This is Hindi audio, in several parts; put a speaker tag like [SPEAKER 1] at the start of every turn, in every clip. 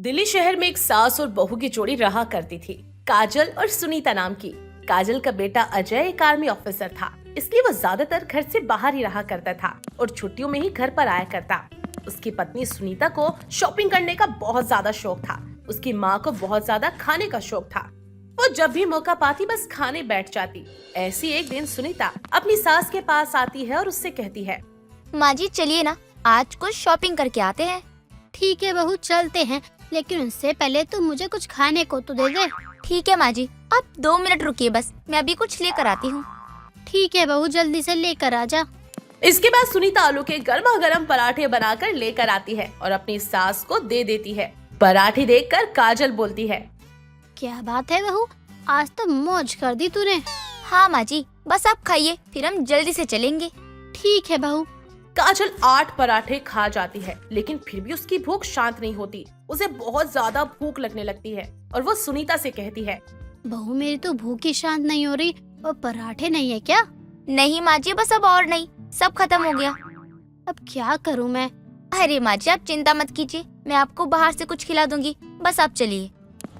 [SPEAKER 1] दिल्ली शहर में एक सास और बहू की जोड़ी रहा करती थी, काजल और सुनीता नाम की। काजल का बेटा अजय एक आर्मी ऑफिसर था, इसलिए वो ज्यादातर घर से बाहर ही रहा करता था और छुट्टियों में ही घर पर आया करता। उसकी पत्नी सुनीता को शॉपिंग करने का बहुत ज्यादा शौक था। उसकी माँ को बहुत ज्यादा खाने का शौक था। वो जब भी मौका पाती बस खाने बैठ जाती। ऐसी एक दिन सुनीता अपनी सास के पास आती है और उससे कहती है,
[SPEAKER 2] माँ जी चलिए ना, आज कुछ शॉपिंग करके आते हैं।
[SPEAKER 3] ठीक है बहू, चलते हैं, लेकिन उससे पहले तो मुझे कुछ खाने को तो दे दे।
[SPEAKER 2] ठीक है माँ जी, आप 2 मिनट रुकिए, बस मैं अभी कुछ लेकर आती हूँ।
[SPEAKER 3] ठीक है बहू, जल्दी से लेकर आ जा।
[SPEAKER 1] इसके बाद सुनीता आलू के गर्मा गर्म पराठे बनाकर लेकर आती है और अपनी सास को दे देती है। पराठे देखकर काजल बोलती है,
[SPEAKER 3] क्या बात है बहू, आज तो मौज कर दी तूने।
[SPEAKER 2] हाँ माँ जी, बस आप खाइए, फिर हम जल्दी से चलेंगे।
[SPEAKER 3] ठीक है बहू।
[SPEAKER 1] काजल 8 पराठे खा जाती है, लेकिन फिर भी उसकी भूख शांत नहीं होती। उसे बहुत ज्यादा भूख लगने लगती है और वो सुनीता से कहती है,
[SPEAKER 3] बहू मेरी तो भूख ही शांत नहीं हो रही और पराठे नहीं है क्या?
[SPEAKER 2] नहीं माँ जी, बस अब और नहीं, सब खत्म हो गया।
[SPEAKER 3] अब क्या करूँ मैं?
[SPEAKER 2] अरे माँ जी आप चिंता मत कीजिए, मैं आपको बाहर से कुछ खिला दूंगी, बस आप चलिए।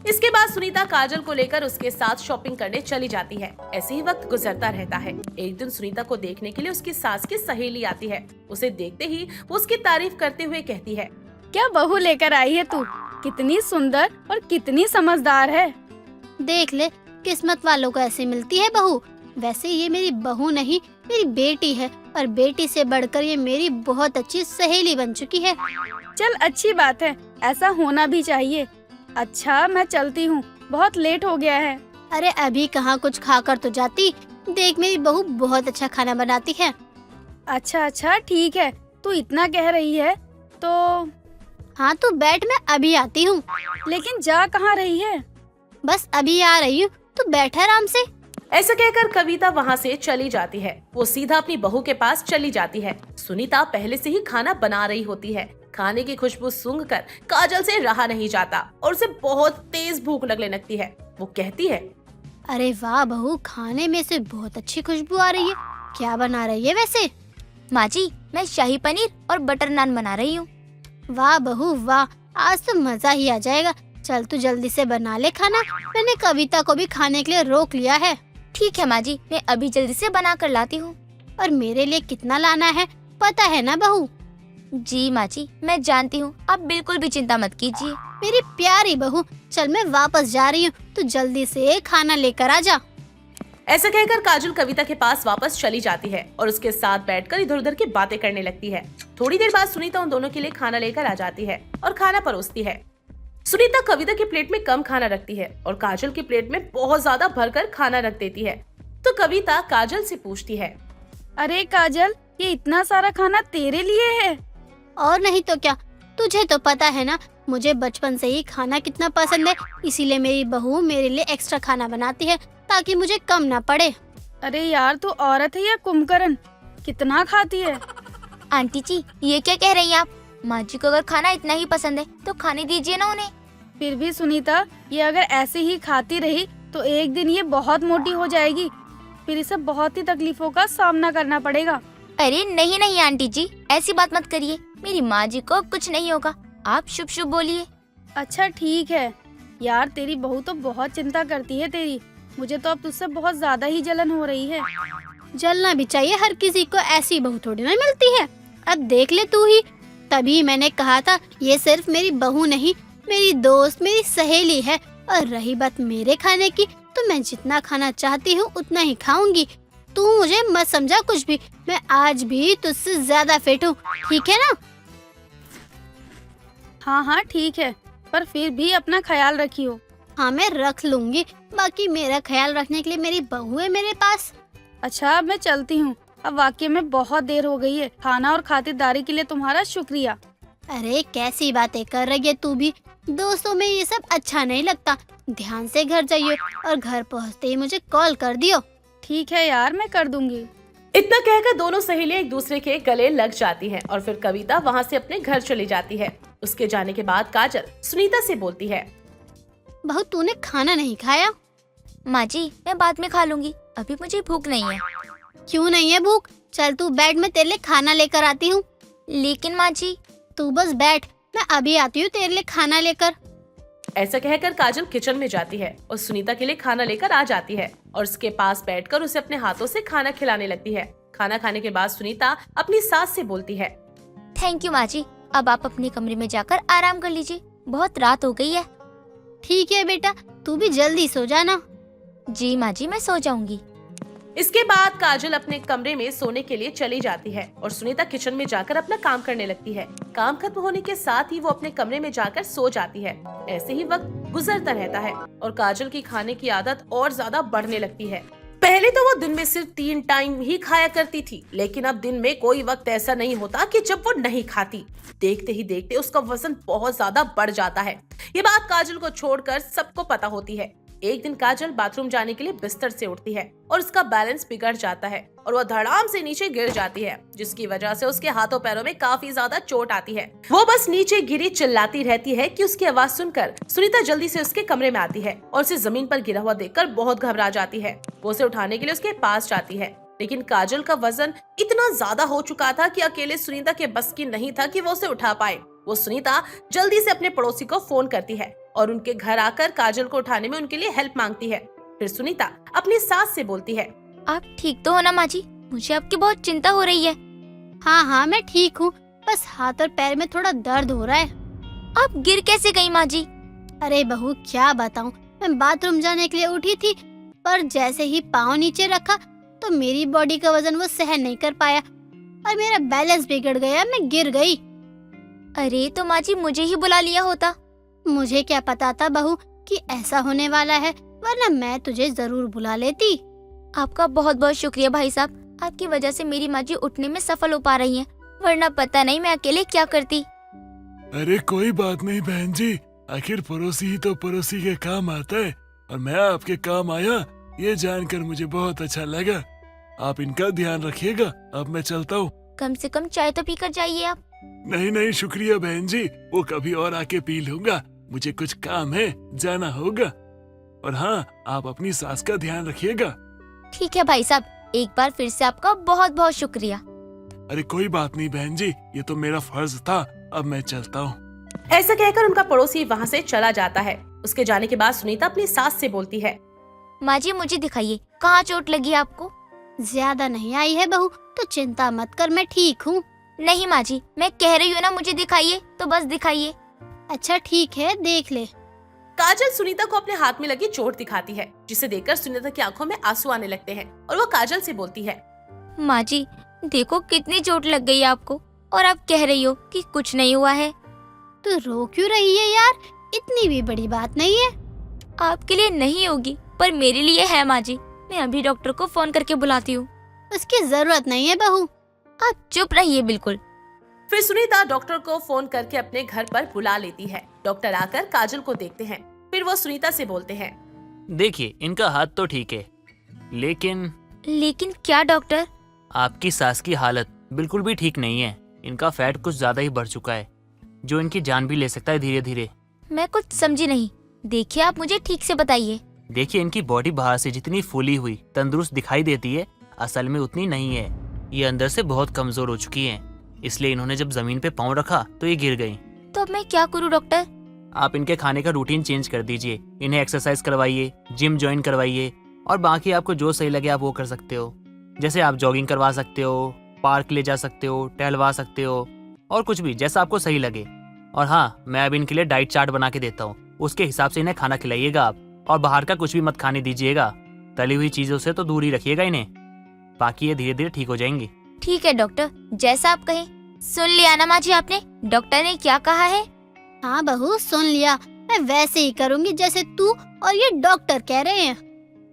[SPEAKER 1] इसके बाद सुनीता काजल को लेकर उसके साथ शॉपिंग करने चली जाती है। ऐसे ही वक्त गुजरता रहता है। एक दिन सुनीता को देखने के लिए उसकी सास की सहेली आती है। उसे देखते ही वो उसकी तारीफ करते हुए कहती है,
[SPEAKER 4] क्या बहू लेकर आई है तू, कितनी सुंदर और कितनी समझदार है।
[SPEAKER 3] देख ले, किस्मत वालों को ऐसे मिलती है बहू। वैसे ये मेरी बहू नहीं, मेरी बेटी है, और बेटी से बढ़कर ये मेरी बहुत अच्छी सहेली बन चुकी है।
[SPEAKER 4] चल अच्छी बात है, ऐसा होना भी चाहिए। अच्छा मैं चलती हूँ, बहुत लेट हो गया है।
[SPEAKER 3] अरे अभी कहाँ कुछ खाकर तो जाती। देख मेरी बहू बहुत अच्छा खाना बनाती है।
[SPEAKER 4] अच्छा ठीक है, तू इतना कह रही है तो।
[SPEAKER 3] हाँ तू बैठ, मैं अभी आती हूँ।
[SPEAKER 4] लेकिन जा कहाँ रही है?
[SPEAKER 3] बस अभी आ रही हूँ, तू बैठ आराम से।
[SPEAKER 1] ऐसा कहकर कविता वहाँ से चली जाती है। वो सीधा अपनी बहू के पास चली जाती है। सुनीता पहले से ही खाना बना रही होती है। खाने की खुशबू सूंघकर काजल से रहा नहीं जाता और उसे बहुत तेज भूख लगने लगती है। वो कहती है,
[SPEAKER 3] अरे वाह बहू, खाने में से बहुत अच्छी खुशबू आ रही है। क्या बना रही है वैसे?
[SPEAKER 2] माँ जी मैं शाही पनीर और बटर नान बना रही हूँ।
[SPEAKER 3] वाह बहू वाह, आज तो मजा ही आ जाएगा। चल तू जल्दी से बना ले खाना, मैंने कविता को भी खाने के लिए रोक लिया है।
[SPEAKER 2] ठीक है माँ जी, मैं अभी जल्दी से बना कर लाती हूँ।
[SPEAKER 3] और मेरे लिए कितना लाना है पता है ना बहू?
[SPEAKER 2] जी माँ जी मैं जानती हूँ, आप बिल्कुल भी चिंता मत कीजिए।
[SPEAKER 3] मेरी प्यारी बहू, चल मैं वापस जा रही हूँ, तू जल्दी से खाना लेकर आ जा।
[SPEAKER 1] ऐसा कहकर काजल कविता के पास वापस चली जाती है और उसके साथ बैठकर इधर उधर की बातें करने लगती है। थोड़ी देर बाद सुनीता उन दोनों के लिए खाना लेकर आ जाती है और खाना परोसती है। सुनीता कविता की प्लेट में कम खाना रखती है और काजल की प्लेट में बहुत ज्यादा भरकर खाना रख देती है। तो कविता काजल से पूछती है,
[SPEAKER 4] अरे काजल, ये इतना सारा खाना तेरे लिए है?
[SPEAKER 3] और नहीं तो क्या, तुझे तो पता है ना मुझे बचपन से ही खाना कितना पसंद है, इसीलिए मेरी बहू मेरे लिए एक्स्ट्रा खाना बनाती है ताकि मुझे कम ना पड़े।
[SPEAKER 4] अरे यार तू औरत है या कुंभकर्ण, कितना खाती है?
[SPEAKER 2] आंटी जी ये क्या कह रही हैं आप? माँ जी को अगर खाना इतना ही पसंद है तो खाने दीजिए ना उन्हें।
[SPEAKER 4] फिर भी सुनीता, ये अगर ऐसे ही खाती रही तो एक दिन ये बहुत मोटी हो जाएगी, फिर इसे बहुत ही तकलीफों का सामना करना पड़ेगा।
[SPEAKER 2] अरे नहीं नहीं आंटी जी, ऐसी बात मत करिए, मेरी माँ जी को कुछ नहीं होगा, आप शुभ शुभ बोलिए।
[SPEAKER 4] अच्छा ठीक है यार, तेरी बहू तो बहुत चिंता करती है तेरी। मुझे तो अब तुझसे बहुत ज्यादा ही जलन हो रही है।
[SPEAKER 3] जलना भी चाहिए, हर किसी को ऐसी बहू थोड़ी ना मिलती है। अब देख ले तू ही, तभी मैंने कहा था ये सिर्फ मेरी बहू नहीं, मेरी दोस्त, मेरी सहेली है। और रही बात मेरे खाने की, तो मैं जितना खाना चाहती हूँ उतना ही खाऊंगी। तू मुझे मत समझा कुछ भी, मैं आज भी तुझसे ज्यादा फिट हूँ, ठीक है ना?
[SPEAKER 4] हाँ ठीक है, पर फिर भी अपना ख्याल रखियो।
[SPEAKER 3] हाँ मैं रख लूंगी, बाकी मेरा ख्याल रखने के लिए मेरी बहू है मेरे पास।
[SPEAKER 4] अच्छा अब मैं चलती हूँ, अब वाकई में बहुत देर हो गई है। खाना और खातिरदारी के लिए तुम्हारा शुक्रिया।
[SPEAKER 3] अरे कैसी बातें कर रही है तू भी, दोस्तों में ये सब अच्छा नहीं लगता। ध्यान से घर जाइयो और घर पहुँचते ही मुझे कॉल कर दियो।
[SPEAKER 4] ठीक है यार, मैं कर दूंगी।
[SPEAKER 1] इतना कहकर दोनों सहेलियां एक दूसरे के गले लग जाती हैं और फिर कविता वहाँ से अपने घर चली जाती है। उसके जाने के बाद काजल सुनीता से बोलती है,
[SPEAKER 3] बहू तूने खाना नहीं खाया?
[SPEAKER 2] माँ जी मैं बाद में खा लूंगी, अभी मुझे भूख नहीं है।
[SPEAKER 3] क्यों नहीं है भूख? चल तू बैठ, मैं तेरे लिए खाना लेकर आती हूँ।
[SPEAKER 2] लेकिन माँ जी।
[SPEAKER 3] तू बस बैठ, मैं अभी आती हूँ तेरे लिए खाना लेकर।
[SPEAKER 1] ऐसा कहकर काजल किचन में जाती है और सुनीता के लिए खाना लेकर आ जाती है और उसके पास बैठकर उसे अपने हाथों से खाना खिलाने लगती है। खाना खाने के बाद सुनीता अपनी सास से बोलती है,
[SPEAKER 2] थैंक यू माँ जी, अब आप अपने कमरे में जाकर आराम कर लीजिए, बहुत रात हो गई है।
[SPEAKER 3] ठीक है बेटा, तू भी जल्दी सो जाना।
[SPEAKER 2] जी माँ जी, मैं सो जाऊंगी।
[SPEAKER 1] इसके बाद काजल अपने कमरे में सोने के लिए चली जाती है और सुनीता किचन में जाकर अपना काम करने लगती है। काम खत्म होने के साथ ही वो अपने कमरे में जाकर सो जाती है। ऐसे ही वक्त गुजरता रहता है और काजल की खाने की आदत और ज्यादा बढ़ने लगती है। पहले तो वो दिन में सिर्फ 3 टाइम ही खाया करती थी, लेकिन अब दिन में कोई वक्त ऐसा नहीं होता कि जब वो नहीं खाती। देखते ही देखते उसका वजन बहुत ज्यादा बढ़ जाता है। ये बात काजल को छोड़कर सबको पता होती है। एक दिन काजल बाथरूम जाने के लिए बिस्तर से उठती है और उसका बैलेंस बिगड़ जाता है और वह धड़ाम से नीचे गिर जाती है, जिसकी वजह से उसके हाथों पैरों में काफी ज्यादा चोट आती है। वो बस नीचे गिरी चिल्लाती रहती है कि उसकी आवाज सुनकर सुनीता जल्दी से उसके कमरे में आती है और उसे जमीन पर गिरा हुआ देखकर बहुत घबरा जाती है। वो उसे उठाने के लिए उसके पास जाती है, लेकिन काजल का वजन इतना ज्यादा हो चुका था कि अकेले सुनीता के बस की नहीं था कि वो उसे उठा पाए। वो सुनीता जल्दी से अपने पड़ोसी को फोन करती है और उनके घर आकर काजल को उठाने में उनके लिए हेल्प मांगती है। फिर सुनीता अपनी सास से बोलती है,
[SPEAKER 2] आप ठीक तो हो ना माँ जी? मुझे आपकी बहुत चिंता हो रही है।
[SPEAKER 3] हाँ, मैं ठीक हूँ, बस हाथ और पैर में थोड़ा दर्द हो रहा है।
[SPEAKER 2] आप गिर कैसे गई माँ जी?
[SPEAKER 3] अरे बहू, क्या बताऊँ, मैं बाथरूम जाने के लिए उठी थी, पर जैसे ही पाँव नीचे रखा तो मेरी बॉडी का वजन वो सहन नहीं कर पाया और मेरा बैलेंस बिगड़ गया, मैं गिर गई।
[SPEAKER 2] अरे तो माँ जी, मुझे ही बुला लिया होता।
[SPEAKER 3] मुझे क्या पता था बहू कि ऐसा होने वाला है, वरना मैं तुझे जरूर बुला लेती।
[SPEAKER 2] आपका बहुत बहुत शुक्रिया भाई साहब, आपकी वजह से मेरी माँ जी उठने में सफल हो पा रही हैं, वरना पता नहीं मैं अकेले क्या करती।
[SPEAKER 5] अरे कोई बात नहीं बहन जी, आखिर पड़ोसी ही तो पड़ोसी के काम आता है और मैं आपके काम आया, ये जानकर मुझे बहुत अच्छा लगा। आप इनका ध्यान रखिएगा, अब मैं चलता हूँ।
[SPEAKER 2] कम से कम चाय तो पीकर जाइए आप।
[SPEAKER 5] नहीं शुक्रिया बहन जी, वो कभी और आके पी लूंगा, मुझे कुछ काम है, जाना होगा। और हाँ, आप अपनी सास का ध्यान रखिएगा।
[SPEAKER 2] ठीक है भाई साहब, एक बार फिर से आपका बहुत बहुत शुक्रिया।
[SPEAKER 5] अरे कोई बात नहीं बहन जी, ये तो मेरा फर्ज था, अब मैं चलता हूँ।
[SPEAKER 1] ऐसा कहकर उनका पड़ोसी वहाँ से चला जाता है। उसके जाने के बाद सुनीता अपनी सास से बोलती है,
[SPEAKER 2] माँ जी मुझे दिखाइए, कहाँ चोट लगी आपको?
[SPEAKER 3] ज्यादा नहीं आई है बहू, तो चिंता मत कर, मैं ठीक हूँ।
[SPEAKER 2] नहीं माँ जी, मैं कह रही हूँ ना, मुझे दिखाइए तो बस दिखाइए।
[SPEAKER 3] अच्छा ठीक है, देख ले।
[SPEAKER 1] काजल सुनीता को अपने हाथ में लगी चोट दिखाती है, जिसे देखकर सुनीता की आंखों में आंसू आने लगते हैं और वो काजल से बोलती है,
[SPEAKER 2] माँ जी देखो कितनी चोट लग गई आपको, और आप कह रही हो कि कुछ नहीं हुआ है।
[SPEAKER 3] तू रो क्यों रही है यार, इतनी भी बड़ी बात नहीं है।
[SPEAKER 2] आपके लिए नहीं होगी पर मेरे लिए है माँ जी, मैं अभी डॉक्टर को फोन करके बुलाती हूँ।
[SPEAKER 3] उसकी जरूरत नहीं है बहू।
[SPEAKER 2] आप चुप रहिए बिल्कुल।
[SPEAKER 1] फिर सुनीता डॉक्टर को फोन करके अपने घर पर बुला लेती है। डॉक्टर आकर काजल को देखते हैं, फिर वो सुनीता से बोलते हैं,
[SPEAKER 6] देखिए इनका हाथ तो ठीक है,
[SPEAKER 2] लेकिन क्या डॉक्टर?
[SPEAKER 6] आपकी सास की हालत बिल्कुल भी ठीक नहीं है। इनका फैट कुछ ज्यादा ही बढ़ चुका है, जो इनकी जान भी ले सकता है धीरे धीरे।
[SPEAKER 2] मैं कुछ समझी नहीं, देखिए आप मुझे ठीक से बताइए।
[SPEAKER 6] देखिए इनकी बॉडी बाहर से जितनी फूली हुई तंदुरुस्त दिखाई देती है, असल में उतनी नहीं है। ये अंदर से बहुत कमजोर हो चुकी हैं, इसलिए इन्होंने जब जमीन पे पाँव रखा तो ये गिर गई।
[SPEAKER 2] तो अब मैं क्या करूँ डॉक्टर?
[SPEAKER 6] आप इनके खाने का रूटीन चेंज कर दीजिए, इन्हें एक्सरसाइज करवाइए, जिम ज्वाइन करवाइए, और बाकी आपको जो सही लगे आप वो कर सकते हो। जैसे आप जॉगिंग करवा सकते हो, पार्क ले जा सकते हो, टहलवा सकते हो, और कुछ भी जैसा आपको सही लगे। और हाँ, मैं अब इनके लिए डाइट चार्ट बना के देता हूँ, उसके हिसाब से इन्हें खाना खिलाइएगा आप, और बाहर का कुछ भी मत खाने दीजिएगा। तली हुई चीजों से तो दूर ही रखिएगा इन्हें, बाकी ये धीरे धीरे ठीक हो जाएंगी।
[SPEAKER 2] ठीक है डॉक्टर, जैसा आप कहें। सुन लिया ना माँ जी आपने, डॉक्टर ने क्या कहा है?
[SPEAKER 3] हाँ बहू, सुन लिया, मैं वैसे ही करूँगी जैसे तू और ये डॉक्टर कह रहे हैं।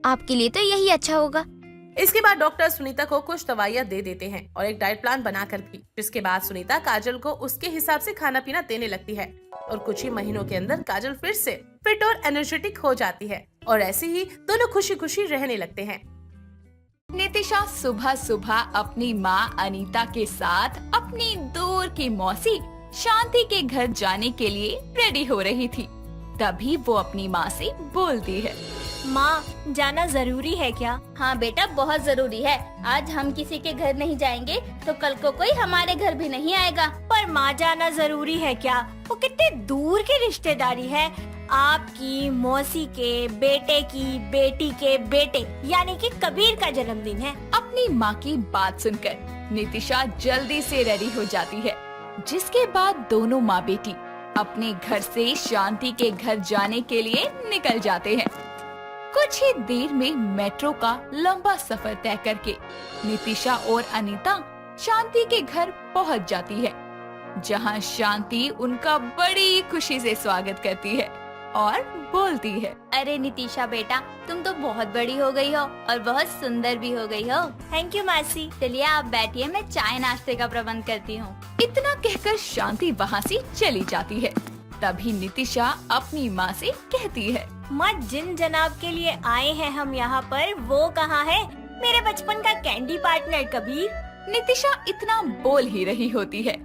[SPEAKER 2] आपके लिए तो यही अच्छा होगा।
[SPEAKER 1] इसके बाद डॉक्टर सुनीता को कुछ दवाइयाँ दे देते हैं और एक डाइट प्लान बनाकर भी। जिसके बाद सुनीता काजल को उसके हिसाब से खाना पीना देने लगती है और कुछ ही महीनों के अंदर काजल फिर से फिट और एनर्जेटिक हो जाती है और ऐसे ही दोनों खुशी खुशी रहने लगते हैं।
[SPEAKER 7] नितिशा सुबह सुबह अपनी माँ अनीता के साथ अपनी दूर की मौसी शांति के घर जाने के लिए रेडी हो रही थी। तभी वो अपनी माँ से बोलती है,
[SPEAKER 8] माँ जाना जरूरी है क्या?
[SPEAKER 9] हाँ बेटा, बहुत जरूरी है। आज हम किसी के घर नहीं जाएंगे तो कल को कोई हमारे घर भी नहीं आएगा।
[SPEAKER 8] पर माँ जाना जरूरी है क्या? वो कितने दूर की रिश्तेदारी है, आपकी मौसी के बेटे की बेटी के बेटे यानी कि कबीर का जन्मदिन है।
[SPEAKER 7] अपनी माँ की बात सुनकर नितिशा जल्दी से रेडी हो जाती है, जिसके बाद दोनों माँ बेटी अपने घर से शांति के घर जाने के लिए निकल जाते हैं। कुछ ही देर में मेट्रो का लंबा सफर तय करके नितिशा और अनीता शांति के घर पहुंच जाती है, जहां शांति उनका बड़ी खुशी से स्वागत करती है और बोलती है,
[SPEAKER 9] अरे नितिशा बेटा, तुम तो बहुत बड़ी हो गई हो और बहुत सुंदर भी हो गई हो।
[SPEAKER 8] थैंक यू मासी।
[SPEAKER 9] चलिए आप बैठिए, मैं चाय नाश्ते का प्रबंध करती हूँ।
[SPEAKER 7] इतना कहकर शांति वहाँ से चली जाती है। तभी नितिशा अपनी माँ से कहती है,
[SPEAKER 8] माँ, जिन जनाब के लिए आए हैं हम यहाँ पर, वो कहाँ है? मेरे बचपन का कैंडी पार्टनर कबीर।
[SPEAKER 7] नितिशा इतना बोल ही रही होती है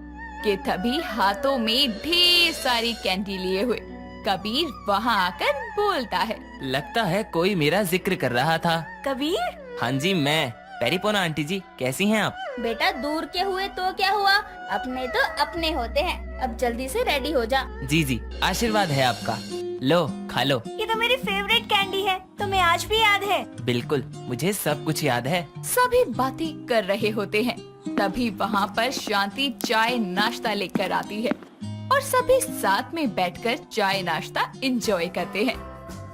[SPEAKER 7] कि तभी हाथों में ढेर सारी कैंडी लिए हुए कबीर वहाँ आकर बोलता है,
[SPEAKER 10] लगता है कोई मेरा जिक्र कर रहा था।
[SPEAKER 8] कबीर?
[SPEAKER 10] हाँ जी, मैं पेरीपोना आंटी जी, कैसी हैं आप?
[SPEAKER 9] बेटा, दूर के हुए तो क्या हुआ, अपने तो अपने होते हैं। अब जल्दी से रेडी हो जा।
[SPEAKER 10] जी जी, आशीर्वाद है आपका। लो खा लो।
[SPEAKER 8] ये तो मेरी फेवरेट कैंडी है, तुम्हें आज भी याद है?
[SPEAKER 10] बिल्कुल, मुझे सब कुछ याद है।
[SPEAKER 7] सभी बातें कर रहे होते हैं। तभी वहाँ पर शांति चाय नाश्ता लेकर आती है और सभी साथ में बैठकर चाय नाश्ता एंजॉय करते हैं।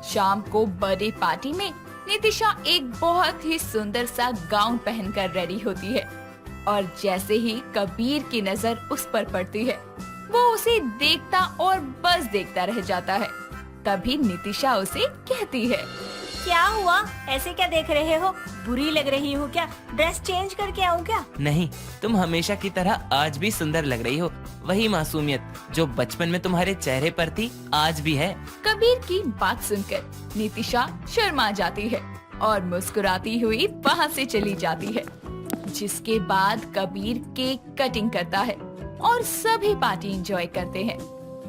[SPEAKER 7] शाम को बर्थडे पार्टी में नितिशा एक बहुत ही सुंदर सा गाउन पहनकर रेडी होती है और जैसे ही कबीर की नजर उस पर पड़ती है, वो उसे देखता और बस देखता रह जाता है। तभी नितिशा उसे कहती है,
[SPEAKER 8] क्या हुआ? ऐसे क्या देख रहे हो? बुरी लग रही हूँ क्या? ड्रेस चेंज करके आऊँ क्या?
[SPEAKER 10] नहीं, तुम हमेशा की तरह आज भी सुंदर लग रही हो। वही मासूमियत जो बचपन में तुम्हारे चेहरे पर थी, आज भी है।
[SPEAKER 7] कबीर की बात सुनकर नितिशा शर्मा जाती है और मुस्कुराती हुई वहाँ से चली जाती है। जिसके बाद कबीर केक कटिंग करता है और सभी पार्टी एंजॉय करते हैं।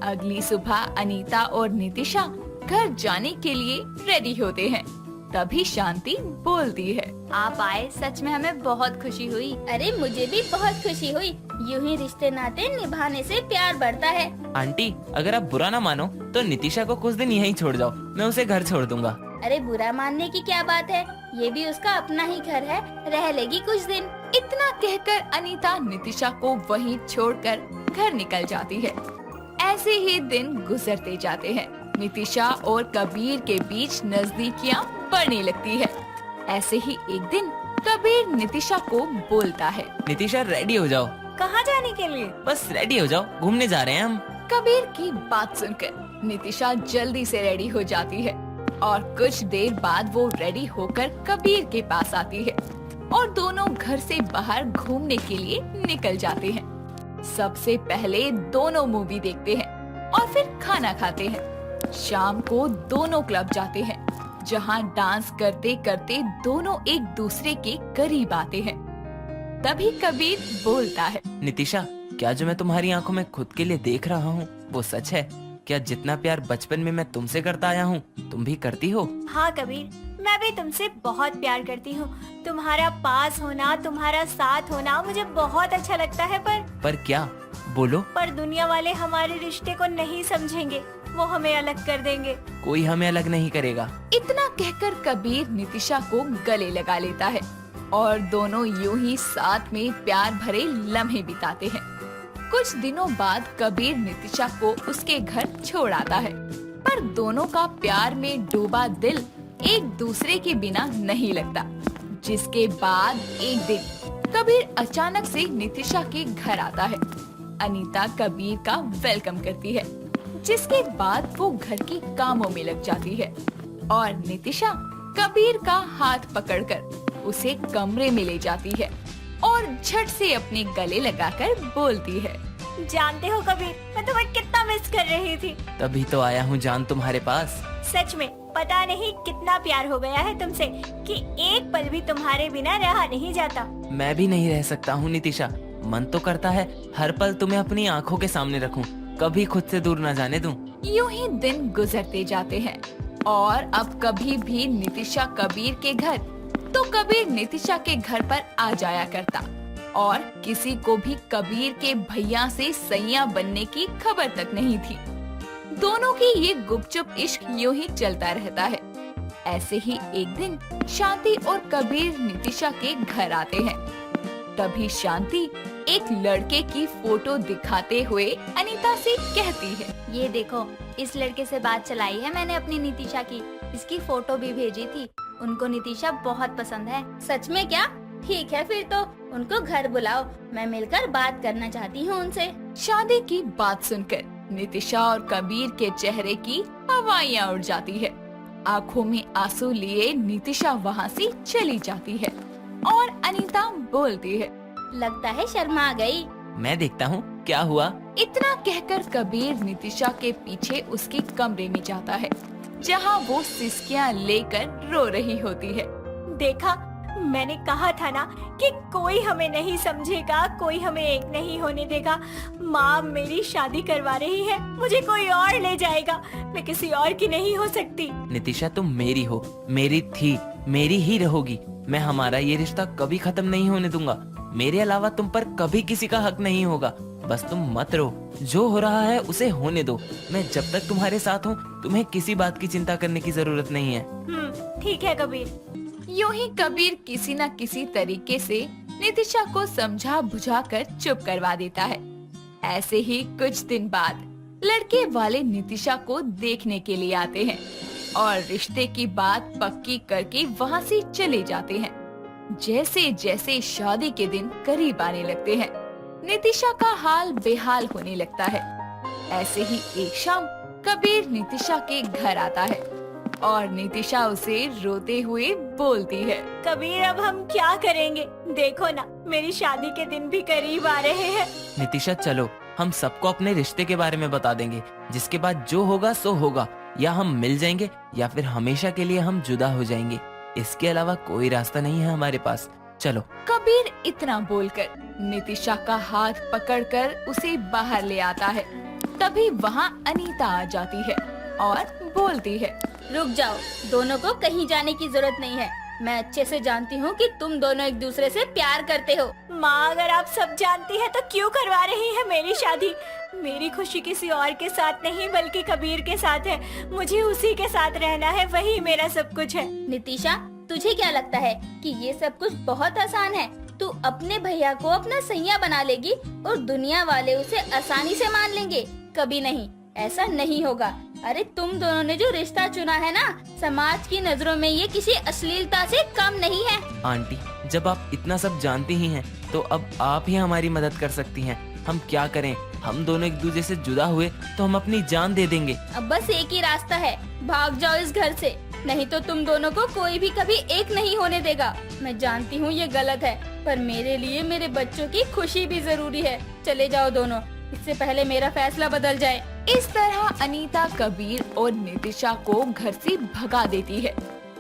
[SPEAKER 7] अगली सुबह अनीता और नितिशा घर जाने के लिए रेडी होते हैं। तभी शांति बोलती है,
[SPEAKER 9] आप आए, सच में हमें बहुत खुशी हुई। अरे मुझे भी बहुत खुशी हुई। यूं ही रिश्ते नाते निभाने से प्यार बढ़ता है।
[SPEAKER 10] आंटी, अगर आप बुरा ना मानो तो नितिशा को कुछ दिन यहीं छोड़ जाओ, मैं उसे घर छोड़ दूंगा।
[SPEAKER 9] अरे बुरा मानने की क्या बात है, ये भी उसका अपना ही घर है, रह लेगी कुछ दिन।
[SPEAKER 7] इतना कहकर अनीता नितिशा को वहीं छोड़कर घर निकल जाती है। ऐसे ही दिन गुजरते जाते हैं। नितिशा और कबीर के बीच नजदीकियां बढ़ने लगती है। ऐसे ही एक दिन कबीर नितिशा को बोलता है,
[SPEAKER 10] नितिशा रेडी हो जाओ।
[SPEAKER 8] कहाँ जाने के लिए?
[SPEAKER 10] बस रेडी हो जाओ, घूमने जा रहे हैं हम।
[SPEAKER 7] कबीर की बात सुनकर नितिशा जल्दी से रेडी हो जाती है और कुछ देर बाद वो रेडी होकर कबीर के पास आती है और दोनों घर से बाहर घूमने के लिए निकल जाते हैं। सबसे पहले दोनों मूवी देखते हैं और फिर खाना खाते हैं। शाम को दोनों क्लब जाते हैं, जहां डांस करते करते दोनों एक दूसरे के करीब आते हैं। तभी कबीर बोलता है,
[SPEAKER 10] नितिशा, क्या जो मैं तुम्हारी आंखों में खुद के लिए देख रहा हूँ वो सच है? क्या जितना प्यार बचपन में मैं तुमसे करता आया हूँ तुम भी करती हो?
[SPEAKER 8] हाँ कबीर, मैं भी तुमसे बहुत प्यार करती हूँ। तुम्हारा पास होना, तुम्हारा साथ होना मुझे बहुत अच्छा लगता है।
[SPEAKER 10] पर क्या? बोलो।
[SPEAKER 8] पर दुनिया वाले हमारे रिश्ते को नहीं समझेंगे, वो हमें अलग कर देंगे।
[SPEAKER 10] कोई हमें अलग नहीं करेगा।
[SPEAKER 7] इतना कहकर कबीर नितिशा को गले लगा लेता है और दोनों यूं ही साथ में प्यार भरे लम्हे बिताते हैं। कुछ दिनों बाद कबीर नितिशा को उसके घर छोड़ आता है, पर दोनों का प्यार में डूबा दिल एक दूसरे के बिना नहीं लगता। जिसके बाद एक दिन कबीर अचानक से नितिशा के घर आता है। अनीता कबीर का वेलकम करती है, जिसके बाद वो घर के कामों में लग जाती है और नितिशा कबीर का हाथ पकड़कर उसे कमरे में ले जाती है और झट से अपने गले लगाकर बोलती है,
[SPEAKER 8] जानते हो कबीर, मैं तुम्हें कितना मिस कर रही थी।
[SPEAKER 10] तभी तो आया हूँ जान तुम्हारे पास।
[SPEAKER 8] सच में पता नहीं कितना प्यार हो गया है तुमसे कि एक पल भी तुम्हारे बिना रहा नहीं जाता।
[SPEAKER 10] मैं भी नहीं रह सकता हूँ नितिशा, मन तो करता है हर पल तुम्हें अपनी आंखों के सामने रखूं, कभी खुद से दूर न जाने दूं।
[SPEAKER 7] यूं ही दिन गुजरते जाते हैं और अब कभी भी नितिशा कबीर के घर तो कबीर नितिशा के घर पर आ जाया करता और किसी को भी कबीर के भैया से सैया बनने की खबर तक नहीं थी। दोनों की ये गुपचुप इश्क यूं ही चलता रहता है। ऐसे ही एक दिन शांति और कबीर नितिशा के घर आते हैं। तभी शांति एक लड़के की फोटो दिखाते हुए अनीता से कहती है,
[SPEAKER 9] ये देखो, इस लड़के से बात चलाई है मैंने अपनी नितिशा की। इसकी फोटो भी भेजी थी। उनको नितिशा बहुत पसंद है। सच में क्या? ठीक है, फिर तो उनको घर बुलाओ, मैं मिलकर बात करना चाहती हूँ उनसे।
[SPEAKER 7] शादी की बात सुनकर नितिशा और कबीर के चेहरे की हवाइयाँ उड़ जाती है। आंखों में आंसू लिए नितिशा वहाँ से चली जाती है और अनीता बोलती है,
[SPEAKER 9] लगता है शर्मा गई।
[SPEAKER 10] मैं देखता हूँ क्या हुआ।
[SPEAKER 7] इतना कहकर कबीर नितिशा के पीछे उसके कमरे में जाता है, जहाँ वो सिसकियाँ लेकर रो रही होती है।
[SPEAKER 8] देखा, मैंने कहा था ना कि कोई हमें नहीं समझेगा, कोई हमें एक नहीं होने देगा। माँ मेरी शादी करवा रही है, मुझे कोई और ले जाएगा, मैं किसी और की नहीं हो सकती।
[SPEAKER 10] नितिशा तुम मेरी हो, मेरी थी, मेरी ही रहोगी। मैं हमारा ये रिश्ता कभी खत्म नहीं होने दूंगा। मेरे अलावा तुम पर कभी किसी का हक नहीं होगा। बस तुम मत रो, जो हो रहा है उसे होने दो। मैं जब तक तुम्हारे साथ हूँ तुम्हें किसी बात की चिंता करने की जरूरत नहीं है।
[SPEAKER 8] ठीक है कबीर।
[SPEAKER 7] यूं ही कबीर किसी न किसी तरीके से नितिशा को समझा बुझा कर चुप करवा देता है। ऐसे ही कुछ दिन बाद लड़के वाले नितिशा को देखने के लिए आते हैं और रिश्ते की बात पक्की करके वहाँ से चले जाते हैं। जैसे जैसे शादी के दिन करीब आने लगते हैं, नितिशा का हाल बेहाल होने लगता है। ऐसे ही एक शाम कबीर नितिशा के घर आता है और नितिशा उसे रोते हुए बोलती है,
[SPEAKER 8] कबीर अब हम क्या करेंगे? देखो ना, मेरी शादी के दिन भी करीब आ रहे हैं।
[SPEAKER 10] नितिशा चलो, हम सबको अपने रिश्ते के बारे में बता देंगे। जिसके बाद जो होगा सो होगा। या हम मिल जाएंगे या फिर हमेशा के लिए हम जुदा हो जाएंगे। इसके अलावा कोई रास्ता नहीं है हमारे पास। चलो।
[SPEAKER 7] कबीर इतना बोलकर नितिशा का हाथ पकड़कर उसे बाहर ले आता है। तभी वहाँ अनीता आ जाती है और बोलती है,
[SPEAKER 9] रुक जाओ, दोनों को कहीं जाने की जरूरत नहीं है। मैं अच्छे से जानती हूँ कि तुम दोनों एक दूसरे से प्यार करते हो।
[SPEAKER 8] माँ अगर आप सब जानती है तो क्यों करवा रही है मेरी शादी? मेरी खुशी किसी और के साथ नहीं बल्कि कबीर के साथ है। मुझे उसी के साथ रहना है, वही मेरा सब कुछ है।
[SPEAKER 9] नितिशा, तुझे क्या लगता है कि ये सब कुछ बहुत आसान है? तू अपने भैया को अपना सैया बना लेगी और दुनिया वाले उसे आसानी से मान लेंगे? कभी नहीं, ऐसा नहीं होगा। अरे तुम दोनों ने जो रिश्ता चुना है ना, समाज की नजरों में ये किसी अश्लीलता से कम नहीं है।
[SPEAKER 10] आंटी, जब आप इतना सब जानती ही हैं, तो अब आप ही हमारी मदद कर सकती हैं। हम क्या करें? हम दोनों एक दूसरे से जुदा हुए तो हम अपनी जान दे देंगे।
[SPEAKER 9] अब बस एक ही रास्ता है, भाग जाओ इस घर से, नहीं तो तुम दोनों को कोई भी कभी एक नहीं होने देगा। मैं जानती हूँ ये गलत है, पर मेरे लिए मेरे बच्चों की खुशी भी जरूरी है। चले जाओ दोनों, इससे पहले मेरा फैसला बदल जाए।
[SPEAKER 7] इस तरह अनीता कबीर और नितिशा को घर से भगा देती है,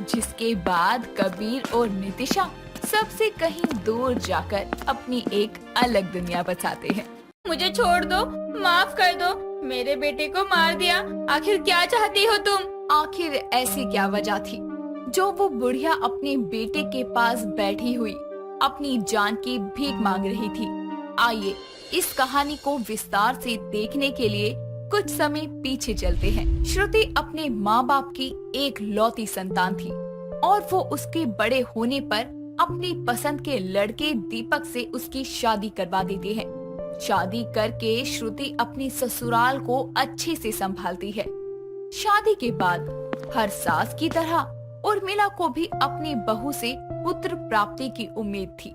[SPEAKER 7] जिसके बाद कबीर और नितिशा सबसे कहीं दूर जाकर अपनी एक अलग दुनिया बसाते हैं।
[SPEAKER 9] मुझे छोड़ दो, माफ कर दो, मेरे बेटे को मार दिया। आखिर क्या चाहती हो तुम?
[SPEAKER 7] आखिर ऐसी क्या वजह थी जो वो बुढ़िया अपने बेटे के पास बैठी हुई अपनी जान की भीख मांग रही थी? आइए इस कहानी को विस्तार से देखने के लिए कुछ समय पीछे चलते हैं। श्रुति अपने माँ बाप की एक लौती संतान थी और वो उसके बड़े होने पर अपनी पसंद के लड़के दीपक से उसकी शादी करवा देते हैं। शादी करके श्रुति अपनी ससुराल को अच्छे से संभालती है। शादी के बाद हर सास की तरह उर्मिला को भी अपनी बहू से पुत्र प्राप्ति की उम्मीद थी,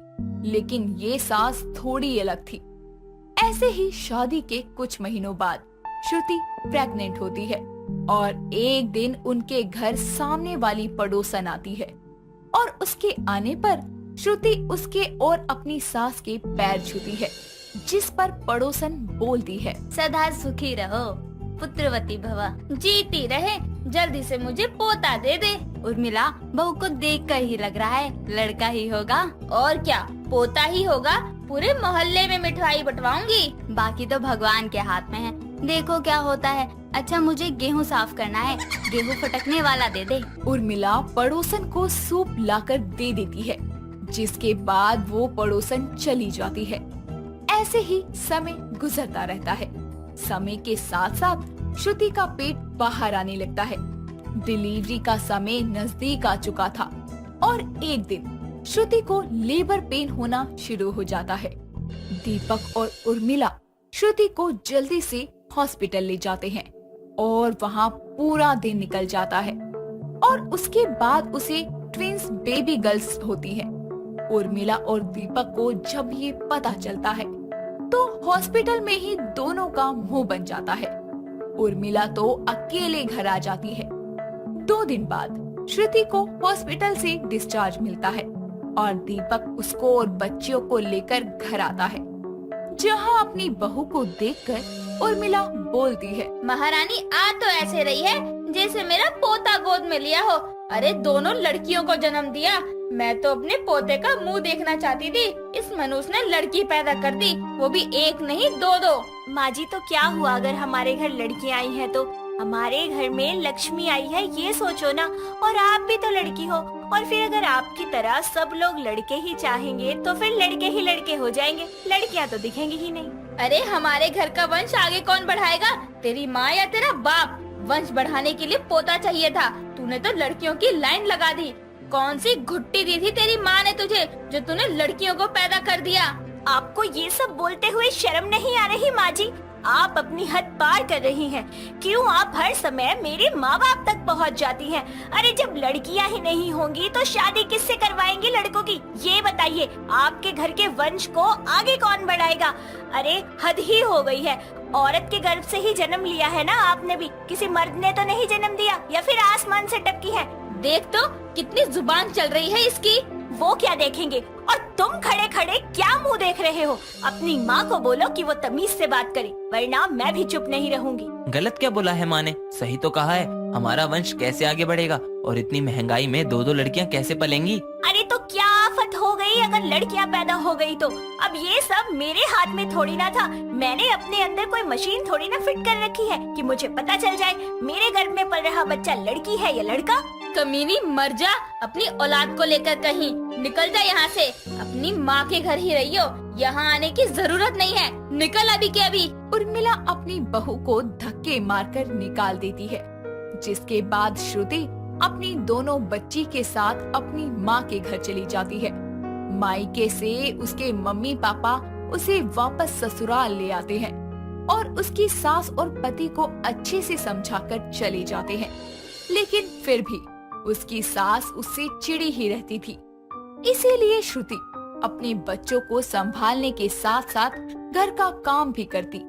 [SPEAKER 7] लेकिन ये सास थोड़ी अलग थी। ऐसे ही शादी के कुछ महीनों बाद श्रुति प्रेग्नेंट होती है और एक दिन उनके घर सामने वाली पड़ोसन आती है और उसके आने पर श्रुति उसके और अपनी सास के पैर छूती है, जिस पर पड़ोसन बोलती है,
[SPEAKER 9] सदा सुखी रहो, पुत्रवती भवा, जीती रहे, जल्दी से मुझे पोता दे दे। उर्मिला, बहू को देखकर ही लग रहा है लड़का ही होगा। और क्या, पोता ही होगा। पूरे मोहल्ले में मिठाई बंटवाऊंगी, बाकी तो भगवान के हाथ में है। देखो क्या होता है। अच्छा, मुझे गेहूँ साफ करना है, गेहूँ फटकने वाला दे दे।
[SPEAKER 7] उर्मिला पड़ोसन को सूप लाकर दे देती है, जिसके बाद वो पड़ोसन चली जाती है। ऐसे ही समय गुजरता रहता है। समय के साथ साथ श्रुति का पेट बाहर आने लगता है। डिलीवरी का समय नजदीक आ चुका था और एक दिन श्रुति को लेबर पेन होना शुरू हो जाता है। दीपक और उर्मिला श्रुति को जल्दी से हॉस्पिटल ले जाते हैं और वहाँ पूरा दिन निकल जाता है और उसके बाद उसे ट्विंस बेबी गर्ल्स होती है। उर्मिला और दीपक को जब ये पता चलता है तो हॉस्पिटल में ही दोनों का मुंह बन जाता है। उर्मिला तो अकेले घर आ जाती है। 2 दिन बाद श्रुति को हॉस्पिटल से डिस्चार्ज मिलता है और दीपक उसको और बच्चियों को लेकर घर आता है, जहां अपनी बहू को देखकर उर्मिला बोलती है,
[SPEAKER 9] महारानी आ तो ऐसे रही है जैसे मेरा पोता गोद में लिया हो। अरे दोनों लड़कियों को जन्म दिया। मैं तो अपने पोते का मुंह देखना चाहती थी। इस मनुष्य ने लड़की पैदा कर दी, वो भी एक नहीं 2-2।
[SPEAKER 8] माँ जी तो क्या हुआ अगर हमारे घर लड़कियाँ आई हैं तो? हमारे घर में लक्ष्मी आई है, ये सोचो ना। और आप भी तो लड़की हो, और फिर अगर आपकी तरह सब लोग लड़के ही चाहेंगे तो फिर लड़के ही लड़के हो जाएंगे, लड़कियाँ तो दिखेंगी ही नहीं।
[SPEAKER 9] अरे हमारे घर का वंश आगे कौन बढ़ाएगा, तेरी माँ या तेरा बाप? वंश बढ़ाने के लिए पोता चाहिए था, तूने तो लड़कियों की लाइन लगा दी। कौन सी घुट्टी दी थी तेरी माँ ने तुझे जो तूने लड़कियों को पैदा कर दिया?
[SPEAKER 8] आपको ये सब बोलते हुए शर्म नहीं आ रही माँ जी? आप अपनी हद पार कर रही हैं। क्यों आप हर समय मेरे माँ बाप तक पहुँच जाती हैं? अरे जब लड़कियाँ ही नहीं होंगी तो शादी किससे करवाएंगे लड़कों की? ये बताइए, आपके घर के वंश को आगे कौन बढ़ाएगा? अरे हद ही हो गई है। औरत के गर्भ से ही जन्म लिया है ना आपने भी, किसी मर्द ने तो नहीं जन्म दिया, या फिर आसमान से टपकी है?
[SPEAKER 9] देख तो कितनी जुबान चल रही है इसकी।
[SPEAKER 8] वो क्या देखेंगे, और तुम खड़े खड़े क्या मुंह देख रहे हो? अपनी माँ को बोलो कि वो तमीज से बात करे, वरना मैं भी चुप नहीं रहूंगी।
[SPEAKER 10] गलत क्या बोला है माँ ने? सही तो कहा है। हमारा वंश कैसे आगे बढ़ेगा और इतनी महंगाई में 2-2 लड़कियाँ कैसे पलेंगी?
[SPEAKER 8] अरे तो क्या आफत हो गई अगर लड़कियाँ पैदा हो गई तो? अब ये सब मेरे हाथ में थोड़ी ना था। मैंने अपने अंदर कोई मशीन थोड़ी ना फिट कर रखी है कि मुझे पता चल जाए मेरे गर्भ में पल रहा बच्चा लड़की है या लड़का।
[SPEAKER 9] कमीनी मर जा, अपनी औलाद को लेकर कहीं निकल जा यहाँ से। अपनी माँ के घर ही रही हो, यहाँ आने की जरूरत नहीं है। निकल अभी के अभी।
[SPEAKER 7] उर्मिला अपनी बहू को धक्के मारकर निकाल देती है, जिसके बाद श्रुति अपनी दोनों बच्ची के साथ अपनी माँ के घर चली जाती है। मायके से उसके मम्मी पापा उसे वापस ससुराल ले आते हैं और उसकी सास और पति को अच्छे से समझाकर चले जाते हैं, लेकिन फिर भी उसकी सास उससे चिड़ी ही रहती थी। इसीलिए श्रुति अपने बच्चों को संभालने के साथ साथ घर का काम भी करती।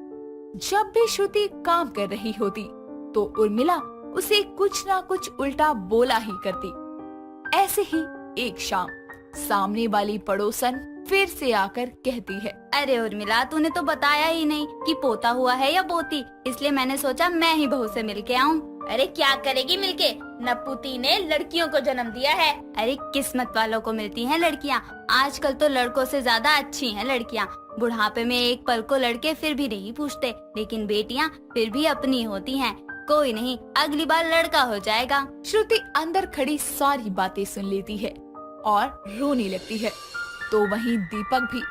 [SPEAKER 7] जब भी श्रुति काम कर रही होती तो उर्मिला उसे कुछ ना कुछ उल्टा बोला ही करती। ऐसे ही एक शाम सामने वाली पड़ोसन फिर से आकर कहती है,
[SPEAKER 9] अरे उर्मिला, तूने तो बताया ही नहीं कि पोता हुआ है या पोती, इसलिए मैंने सोचा मैं ही बहू से मिलके आऊं। अरे क्या करेगी मिलके, नपुती ने लड़कियों को जन्म दिया है। अरे किस्मत वालों को मिलती हैं लड़कियां। आजकल तो लड़कों से ज्यादा अच्छी हैं लड़कियां। बुढ़ापे में एक पल को लड़के फिर भी नहीं पूछते, लेकिन बेटियां फिर भी अपनी होती हैं। कोई नहीं, अगली बार लड़का हो जाएगा।
[SPEAKER 7] श्रुति अंदर खड़ी सारी बातें सुन लेती है और रोने लगती है। तो वहीं दीपक भी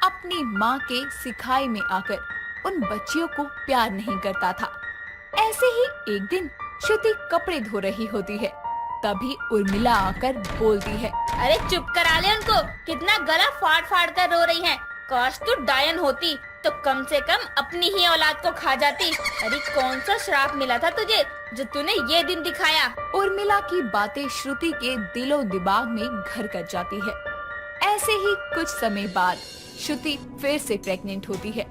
[SPEAKER 7] अपनी माँ के सिखाई में आकर उन बच्चियों को प्यार नहीं करता था। ऐसे ही एक दिन श्रुति कपड़े धो रही होती है, तभी उर्मिला आकर बोलती है,
[SPEAKER 9] अरे चुप करा ले उनको, कितना गला फाड़ फाड़ कर रो रही हैं। काश तू डायन होती तो कम से कम अपनी ही औलाद को खा जाती। अरे कौन सा श्राप मिला था तुझे जो तूने ये दिन दिखाया?
[SPEAKER 7] उर्मिला की बातें श्रुति के दिलो दिमाग में घर कर जाती है। ऐसे ही कुछ समय बाद श्रुति फिर से प्रेग्नेंट होती है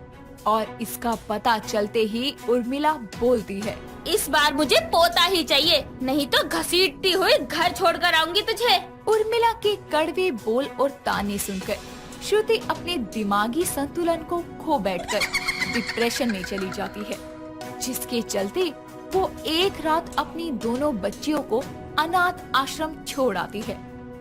[SPEAKER 7] और इसका पता चलते ही उर्मिला बोलती है,
[SPEAKER 9] इस बार मुझे पोता ही चाहिए, नहीं तो घसीटती हुई घर छोड़कर आऊंगी तुझे।
[SPEAKER 7] उर्मिला के कड़वे बोल और ताने सुनकर श्रुति अपने दिमागी संतुलन को खो बैठकर डिप्रेशन में चली जाती है, जिसके चलते वो एक रात अपनी दोनों बच्चियों को अनाथ आश्रम छोड़ आती है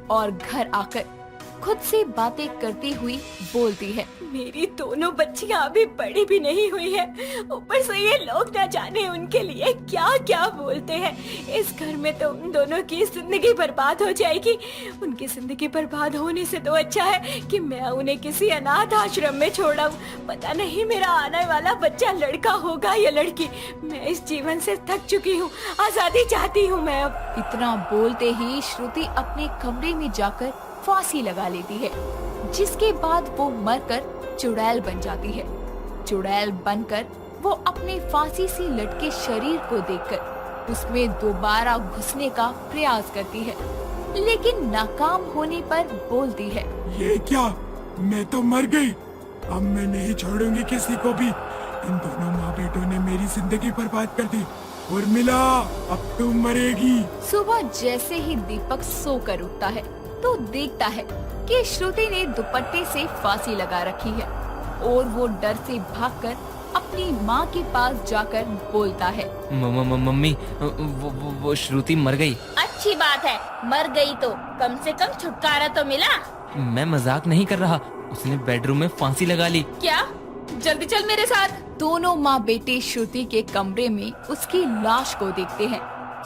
[SPEAKER 7] और घर आकर खुद से बातें करती हुई बोलती है,
[SPEAKER 8] मेरी दोनों बच्चियां अभी बड़ी भी नहीं हुई है, ऊपर से ये लोग ना जाने उनके लिए क्या क्या बोलते हैं। इस घर में तो उन दोनों की जिंदगी बर्बाद हो जाएगी। उनकी जिंदगी बर्बाद होने से तो अच्छा है कि मैं उन्हें किसी अनाथ आश्रम में छोड़ आऊं। पता नहीं मेरा आने वाला बच्चा लड़का होगा या लड़की। मैं इस जीवन से थक चुकी हूँ, आजादी चाहती हूँ मैं अब।
[SPEAKER 7] इतना बोलते ही श्रुति अपने कमरे में जाकर फांसी लगा लेती है, जिसके बाद वो मरकर चुड़ैल बन जाती है। चुड़ैल बनकर वो अपने फांसी से लटके शरीर को देखकर उसमें दोबारा घुसने का प्रयास करती है, लेकिन नाकाम होने पर बोलती है,
[SPEAKER 5] ये क्या, मैं तो मर गई। अब मैं नहीं छोड़ूंगी किसी को भी। इन दोनों माँ बेटों ने मेरी जिंदगी बर्बाद कर दी। उर्मिला, अब तुम मरेगी।
[SPEAKER 7] सुबह जैसे ही दीपक सोकर उठता है तो देखता है कि श्रुति ने दुपट्टे से फांसी लगा रखी है और वो डर से भागकर अपनी माँ के पास जाकर बोलता है,
[SPEAKER 10] मम्मी वो श्रुति मर गई।
[SPEAKER 9] अच्छी बात है, मर गई तो कम से कम छुटकारा तो मिला।
[SPEAKER 10] मैं मजाक नहीं कर रहा, उसने बेडरूम में फांसी लगा ली।
[SPEAKER 9] क्या? जल्दी चल मेरे साथ।
[SPEAKER 7] दोनों माँ बेटे श्रुति के कमरे में उसकी लाश को देखते हैं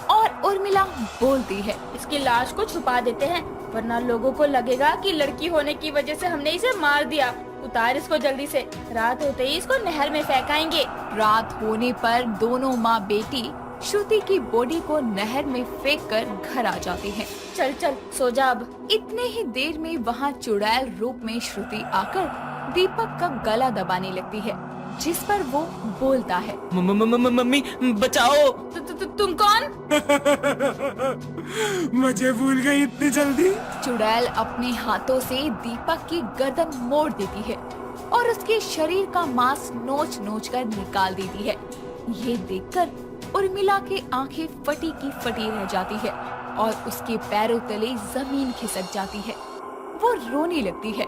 [SPEAKER 7] और उर्मिला बोलती है,
[SPEAKER 9] इसकी लाश को छुपा देते हैं, वरना लोगों को लगेगा कि लड़की होने की वजह से हमने इसे मार दिया। उतार इसको जल्दी से, रात होते ही इसको नहर में फेंकाएंगे।
[SPEAKER 7] रात होने पर दोनों माँ बेटी श्रुति की बॉडी को नहर में फेंककर घर आ जाती हैं।
[SPEAKER 9] चल चल सो जा अब।
[SPEAKER 7] इतने ही देर में वहाँ चुड़ैल रूप में श्रुति आकर दीपक का गला दबाने लगती है, जिस पर वो बोलता है,
[SPEAKER 10] मम्मी बचाओ।
[SPEAKER 9] तुम कौन?
[SPEAKER 5] मुझे भूल गई इतनी जल्दी।
[SPEAKER 7] चुड़ैल अपने हाथों से दीपक की गर्दन मोड़ देती है और उसके शरीर का मांस नोच नोच कर निकाल देती है। ये देखकर उर्मिला की आंखें फटी की फटी रह जाती है और उसके पैरों तले जमीन खिसक जाती है। वो रोने लगती है।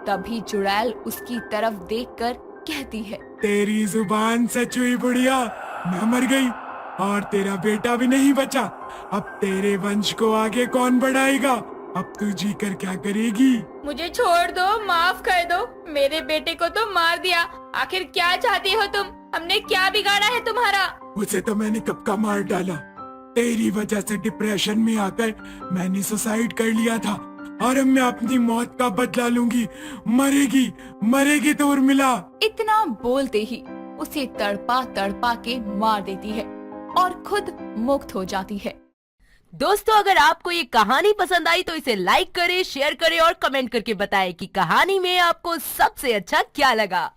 [SPEAKER 7] तभी चुड़ैल उसकी तरफ देखकर कहती है,
[SPEAKER 5] तेरी जुबान सच हुई बुढ़िया, मैं मर गई और तेरा बेटा भी नहीं बचा। अब तेरे वंश को आगे कौन बढ़ाएगा? अब तू जी कर क्या करेगी?
[SPEAKER 9] मुझे छोड़ दो, माफ कर दो। मेरे बेटे को तो मार दिया, आखिर क्या चाहती हो तुम? हमने क्या बिगाड़ा है तुम्हारा?
[SPEAKER 5] उसे तो मैंने कब का मार डाला। तेरी वजह से डिप्रेशन में आकर मैंने सुसाइड कर लिया था और अब मैं अपनी मौत का बदला लूंगी। मरेगी मरेगी तो उर्मिला।
[SPEAKER 7] इतना बोलते ही उसे तड़पा तड़पा के मार देती है और खुद मुक्त हो जाती है।
[SPEAKER 1] दोस्तों, अगर आपको ये कहानी पसंद आई तो इसे लाइक करें, शेयर करें और कमेंट करके बताएं कि कहानी में आपको सबसे अच्छा क्या लगा।